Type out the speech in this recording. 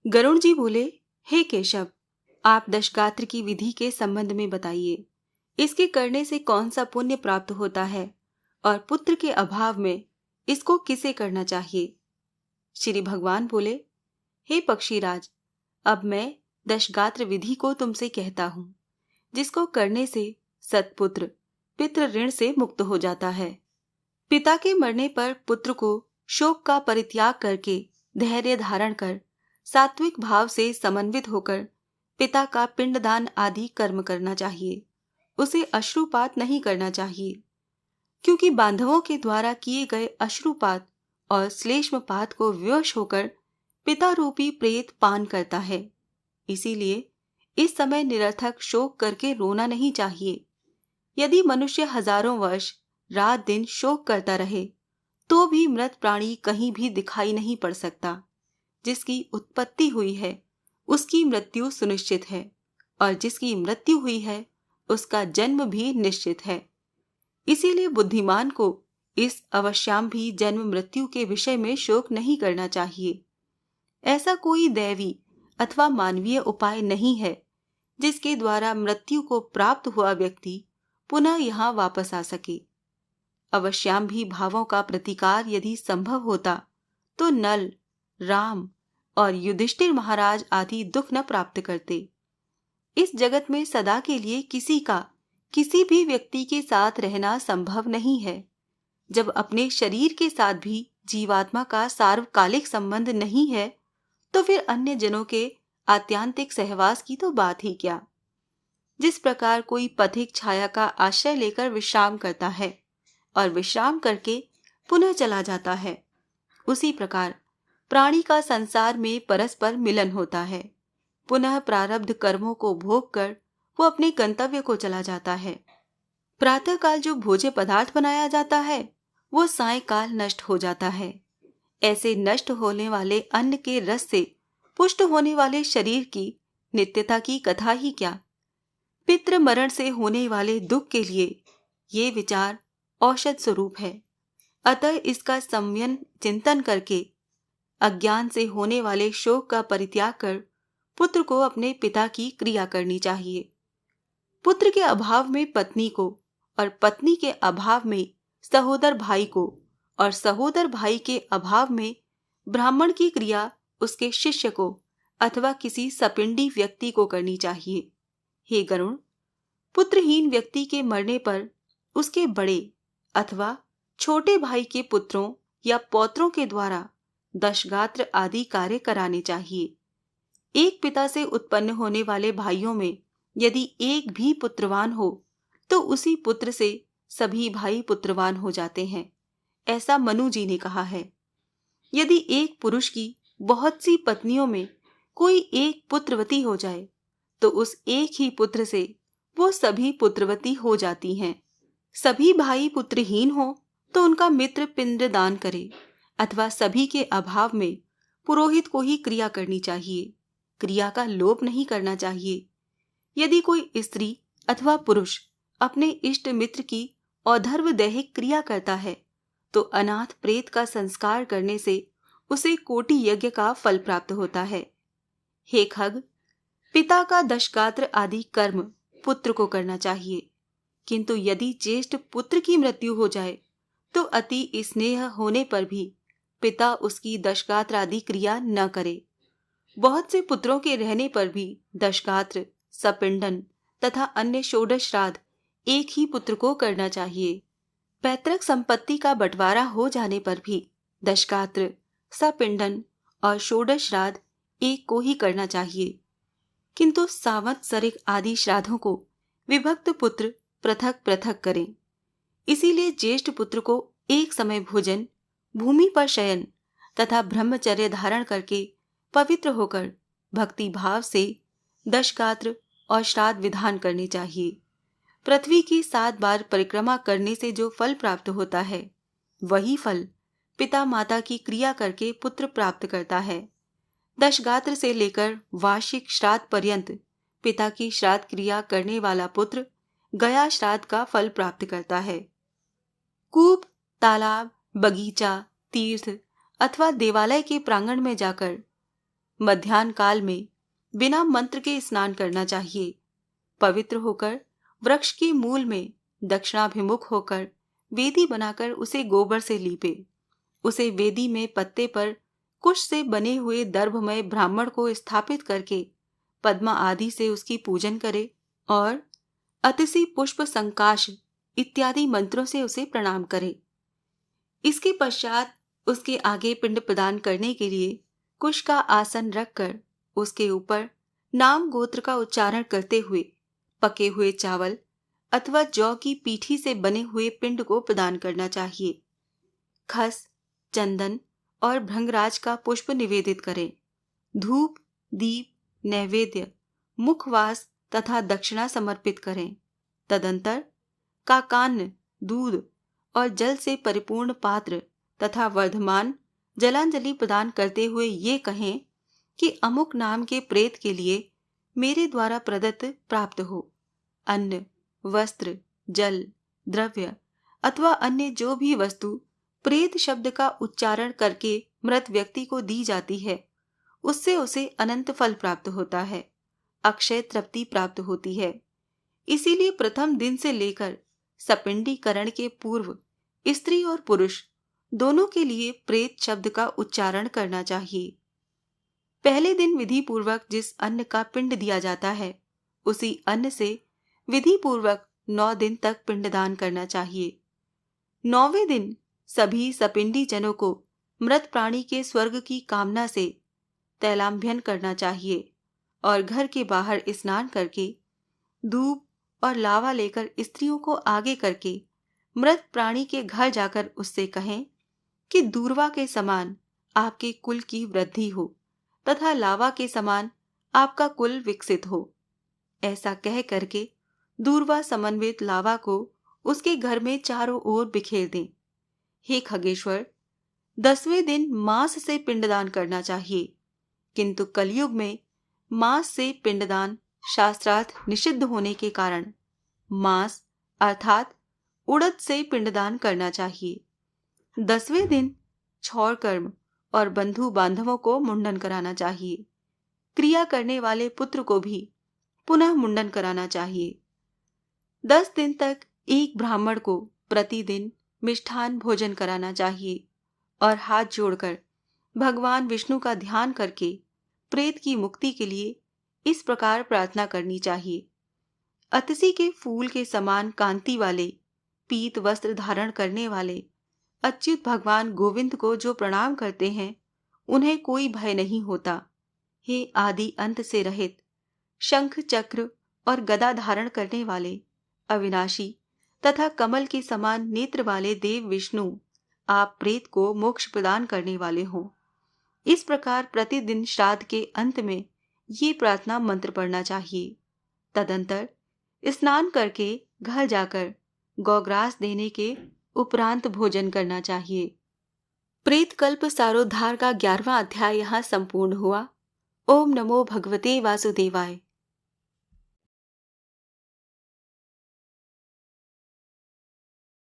गरुड़ जी बोले, हे केशव, आप दशगात्र की विधि के संबंध में बताइए। इसके करने से कौन सा पुण्य प्राप्त होता है और पुत्र के अभाव में इसको किसे करना चाहिए? श्री भगवान बोले, हे पक्षीराज, अब मैं दशगात्र विधि को तुमसे कहता हूँ, जिसको करने से सत्पुत्र पितृ ऋण से मुक्त हो जाता है। पिता के मरने पर पुत्र को शोक का परित्याग करके धैर्य धारण कर सात्विक भाव से समन्वित होकर पिता का पिंडदान आदि कर्म करना चाहिए। उसे अश्रुपात नहीं करना चाहिए, क्योंकि बांधवों के द्वारा किए गए अश्रुपात और श्लेष्मपात को विवश होकर पिता रूपी प्रेत पान करता है। इसीलिए इस समय निरर्थक शोक करके रोना नहीं चाहिए। यदि मनुष्य हजारों वर्ष रात दिन शोक करता रहे तो भी मृत प्राणी कहीं भी दिखाई नहीं पड़ सकता। जिसकी उत्पत्ति हुई है उसकी मृत्यु सुनिश्चित है, और जिसकी मृत्यु हुई है उसका जन्म भी निश्चित है। इसीलिए बुद्धिमान को इस अवश्याम भी जन्म मृत्यु के विषय में शोक नहीं करना चाहिए। ऐसा कोई दैवी अथवा मानवीय उपाय नहीं है जिसके द्वारा मृत्यु को प्राप्त हुआ व्यक्ति पुनः यहाँ वापस आ सके। अवश्याम भी भावों का प्रतिकार यदि संभव होता तो नल, राम और युधिष्ठिर महाराज आदि दुख न प्राप्त करते। इस जगत में सदा के लिए किसी का किसी भी व्यक्ति के साथ रहना संभव नहीं है। जब अपने शरीर के साथ भी जीवात्मा का सार्वकालिक संबंध नहीं है तो फिर अन्य जनों के आत्यांतिक सहवास की तो बात ही क्या। जिस प्रकार कोई पथिक छाया का आश्रय लेकर विश्राम करता है और विश्राम करके पुनः चला जाता है, उसी प्रकार प्राणी का संसार में परस्पर मिलन होता है। पुनः प्रारब्ध कर्मों को भोग कर वो अपने गंतव्य को चला जाता है। प्रातःकाल जो भोज्य पदार्थ बनाया जाता है वो सायंकाल नष्ट हो जाता है। ऐसे नष्ट होने वाले अन्न के रस से पुष्ट होने वाले शरीर की नित्यता की कथा ही क्या। पितृ मरण से होने वाले दुख के लिए ये विचार औषध स्वरूप है। अतः इसका संयम चिंतन करके अज्ञान से होने वाले शोक का परित्याग कर पुत्र को अपने पिता की क्रिया करनी चाहिए। पुत्र के अभाव में पत्नी को और पत्नी के अभाव में सहोदर भाई को और सहोदर भाई के अभाव में ब्राह्मण की क्रिया उसके शिष्य को अथवा किसी सपिंडी व्यक्ति को करनी चाहिए। हे गरुण, पुत्रहीन व्यक्ति के मरने पर उसके बड़े अथवा छोटे भाई के पुत्रों या पौत्रों के द्वारा दशगात्र आदि कार्य कराने चाहिए। एक पिता से उत्पन्न होने वाले भाइयों में यदि एक भी पुत्रवान हो तो उसी पुत्र से सभी भाई पुत्रवान हो जाते हैं, ऐसा मनु जी ने कहा है। यदि एक पुरुष की बहुत सी पत्नियों में कोई एक पुत्रवती हो जाए तो उस एक ही पुत्र से वो सभी पुत्रवती हो जाती हैं। सभी भाई पुत्रहीन हो तो उनका मित्र पिंडदान करे, अथवा सभी के अभाव में पुरोहित को ही क्रिया करनी चाहिए। क्रिया का लोप नहीं करना चाहिए। यदि कोई स्त्री अथवा पुरुष अपने इष्ट मित्र की औधर्व दैहिक क्रिया करता है तो अनाथ प्रेत का संस्कार करने से उसे कोटि यज्ञ का फल प्राप्त होता है। हे खग, पिता का दशगात्र आदि कर्म पुत्र को करना चाहिए, किंतु यदि ज्येष्ठ पुत्र की मृत्यु हो जाए तो अति स्नेह होने पर भी पिता उसकी दशगात्र आदि क्रिया न करे। बहुत से पुत्रों के रहने पर भी दशगात्र, सपिंडन तथा अन्य षोडश श्राद्ध एक ही पुत्र को करना चाहिए। पैतृक संपत्ति का बंटवारा हो जाने पर भी दशगात्र, सपिंडन और षोडश श्राद्ध एक को ही करना चाहिए, किंतु सांवत्सरिक आदि श्राद्धों को विभक्त पुत्र पृथक पृथक करें। इसीलिए ज्येष्ठ पुत्र को एक समय भोजन, भूमि पर शयन तथा ब्रह्मचर्य धारण करके पवित्र होकर भक्ति भाव से दशगात्र और श्राद्ध विधान करने चाहिए। पृथ्वी की 7 बार परिक्रमा करने से जो फल प्राप्त होता है वही फल पिता माता की क्रिया करके पुत्र प्राप्त करता है। दशगात्र से लेकर वार्षिक श्राद्ध पर्यंत पिता की श्राद्ध क्रिया करने वाला पुत्र गया श्राद्ध का फल प्राप्त करता है। कूप, तालाब, बगीचा, तीर्थ अथवा देवालय के प्रांगण में जाकर मध्याह्न काल में बिना मंत्र के स्नान करना चाहिए। पवित्र होकर वृक्ष के मूल में दक्षिणाभिमुख होकर वेदी बनाकर उसे गोबर से लीपे। उसे वेदी में पत्ते पर कुश से बने हुए दर्भमय ब्राह्मण को स्थापित करके पद्मा आदि से उसकी पूजन करे और अतिशि पुष्प संकाश इत्यादि मंत्रों से उसे प्रणाम करे। इसके पश्चात उसके आगे पिंड प्रदान करने के लिए कुश का आसन रखकर उसके ऊपर नाम गोत्र का उच्चारण करते हुए पके हुए चावल अथवा जौ की पीठी से बने हुए पिंड को प्रदान करना चाहिए। खस, चंदन और भृंगराज का पुष्प निवेदित करें। धूप, दीप, नैवेद्य, मुखवास तथा दक्षिणा समर्पित करें। तदंतर काकान्न, दूध और जल से परिपूर्ण पात्र तथा वर्धमान जलांजलि प्रदान करते हुए ये कहें कि अमुक नाम के प्रेत के लिए मेरे द्वारा प्रदत्त प्राप्त हो। अन्न, वस्त्र, जल, द्रव्य अथवा अन्य जो भी वस्तु प्रेत शब्द का उच्चारण करके मृत व्यक्ति को दी जाती है, उससे उसे अनंत फल प्राप्त होता है, अक्षय तृप्ति प्राप्त होती है। इसीलिए प्रथम दिन से लेकर सपिंडीकरण के पूर्व स्त्री और पुरुष दोनों के लिए प्रेत शब्द का उच्चारण करना चाहिए। पहले दिन विधि पूर्वक जिस अन्न का पिंड दिया जाता है, उसी अन्न से विधि पूर्वक 9 दिन तक पिंडदान करना चाहिए। 9वें दिन सभी सपिंडी जनों को मृत प्राणी के स्वर्ग की कामना से तैलाभ्यन करना चाहिए और घर के बाहर स्नान करके धूप और लावा लेकर स्त्रियों को आगे करके मृत प्राणी के घर जाकर उससे कहें कि दूर्वा के समान आपके कुल की वृद्धि हो तथा लावा के समान आपका कुल विकसित हो। ऐसा कह करके दूर्वा समन्वित लावा को उसके घर में चारों ओर बिखेर दें। हे खगेश्वर, 10वें दिन मांस से पिंडदान करना चाहिए, किंतु कलयुग में मांस से पिंडदान शास्त्रार्थ निषिद्ध होने के कारण मांस अर्थात उड़द से पिंडदान करना चाहिए। 10वें दिन छौर कर्म और बंधु बांधवों को मुंडन कराना चाहिए। क्रिया करने वाले पुत्र को भी पुनः मुंडन कराना चाहिए। 10 दिन तक एक ब्राह्मण को प्रतिदिन मिष्ठान भोजन कराना चाहिए और हाथ जोड़कर भगवान विष्णु का ध्यान करके प्रेत की मुक्ति के लिए इस प्रकार प्रार्थना करनी चाहिए। अतिशि के फूल के समान कांति वाले पीत वस्त्र धारण करने वाले अच्युत भगवान गोविंद को जो प्रणाम करते हैं, उन्हें कोई भय नहीं होता। हे आदि अंत से रहित शंख चक्र और गदा धारण करने वाले अविनाशी तथा कमल के समान नेत्र वाले देव विष्णु, आप प्रेत को मोक्ष प्रदान करने वाले हो। इस प्रकार प्रतिदिन श्राद्ध के अंत में ये प्रार्थना मंत्र पढ़ना चाहिए। तदंतर स्नान करके घर जाकर गौग्रास देने के उपरांत भोजन करना चाहिए। प्रेतकल्प सारोद्धार का 11वां अध्याय यहाँ संपूर्ण हुआ। ओम नमो भगवते वासुदेवाय।